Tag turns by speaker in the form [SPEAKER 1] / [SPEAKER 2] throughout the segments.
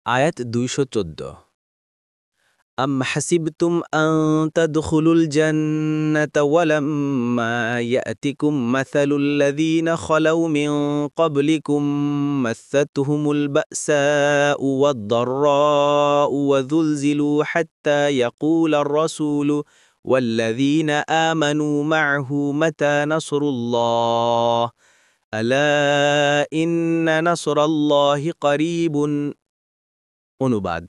[SPEAKER 1] আয়াত ২১৪। أم حسبتم أن تدخلوا الجنة ولما يأتكم مثل الذين خلوا من قبلكم مستهم البأساء والضراء وزلزلوا حتى يقول الرسول والذين آمنوا معه متى نصر الله ألا إن نصر الله قريب। অনুবাদ: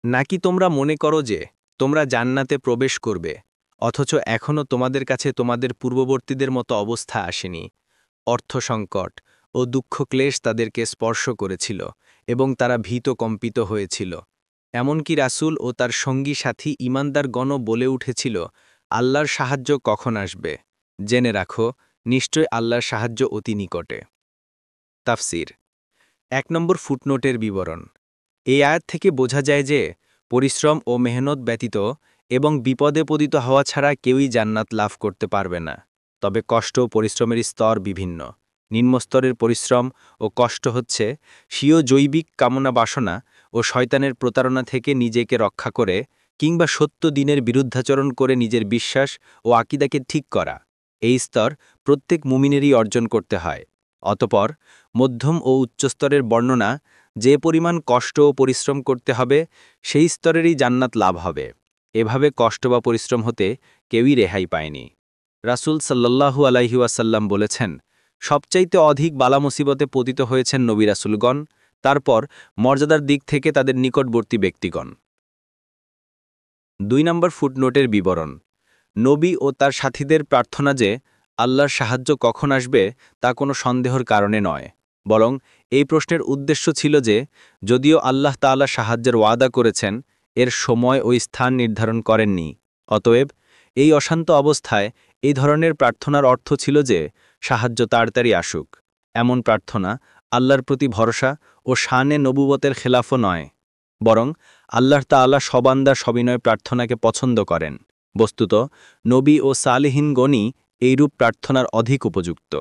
[SPEAKER 1] নাকি তোমরা মনে করো যে তোমরা জান্নাতে প্রবেশ করবে, অথচ এখনও তোমাদের কাছে তোমাদের পূর্ববর্তীদের মতো অবস্থা আসেনি। অর্থ সংকট ও দুঃখ ক্লেশ তাদেরকে স্পর্শ করেছিল এবং তারা ভীত কম্পিত হয়েছিল। এমনকি রাসূল ও তার সঙ্গী সাথী ঈমানদারগণও বলে উঠেছিল, আল্লাহর সাহায্য কখন আসবে? জেনে রাখো, নিশ্চয় আল্লাহর সাহায্য অতি নিকটে। তাফসির। ১ নম্বর ফুটনোটের বিবরণ। এই আয়াত থেকে বোঝা যায় যে পরিশ্রম ও মেহনত ব্যতীত এবং বিপদে পতিত হওয়া ছাড়া কেউই জান্নাত লাভ করতে পারবে না। তবে কষ্ট ও পরিশ্রমের স্তর বিভিন্ন। নিম্নস্তরের পরিশ্রম ও কষ্ট হচ্ছে স্বীয় জৈবিক কামনা বাসনা ও শয়তানের প্রতারণা থেকে নিজেকে রক্ষা করে কিংবা সত্য দিনের বিরুদ্ধাচরণ করে নিজের বিশ্বাস ও আকীদাকে ঠিক করা। এই স্তর প্রত্যেক মুমিনেরই অর্জন করতে হয়। অতপর মধ্যম ও উচ্চস্তরের বর্ণনা, যে পরিমাণ কষ্ট ও পরিশ্রম করতে হবে সেই স্তরেরই জান্নাত লাভ হবে। এভাবে কষ্ট বা পরিশ্রম হতে কেউই রেহাই পায়নি। রাসূল সাল্লাল্লাহু আলাইহি ওয়াসাল্লাম বলেছেন, সবচাইতে অধিক বালা মুসিবতে পতিত হয়েছেন নবী রাসূলগণ, তারপর মর্যাদার দিক থেকে তাদের নিকটবর্তী ব্যক্তিগণ। ২ নম্বর ফুটনোটের বিবরণ। নবী ও তার সাথীদের প্রার্থনা যে আল্লাহর সাহায্য কখন আসবে তা কোনো সন্দেহর কারণে নয়, বরং এই প্রশ্নের উদ্দেশ্য ছিল যে যদিও আল্লাহ তাআলা সাহায্যের ওয়াদা করেছেন, এর সময় ও স্থান নির্ধারণ করেননি। অতএব এই অশান্ত অবস্থায় এই ধরনের প্রার্থনার অর্থ ছিল যে সাহায্য তাড়াতাড়ি আসুক। এমন প্রার্থনা আল্লাহর প্রতি ভরসা ও শানে নবুবতের খেলাফও নয়, বরং আল্লাহ তাআলা সবান্দার সবিনয় প্রার্থনাকে পছন্দ করেন। বস্তুত নবী ও সালেহীনগণই এইরূপ প্রার্থনার অধিক উপযুক্ত।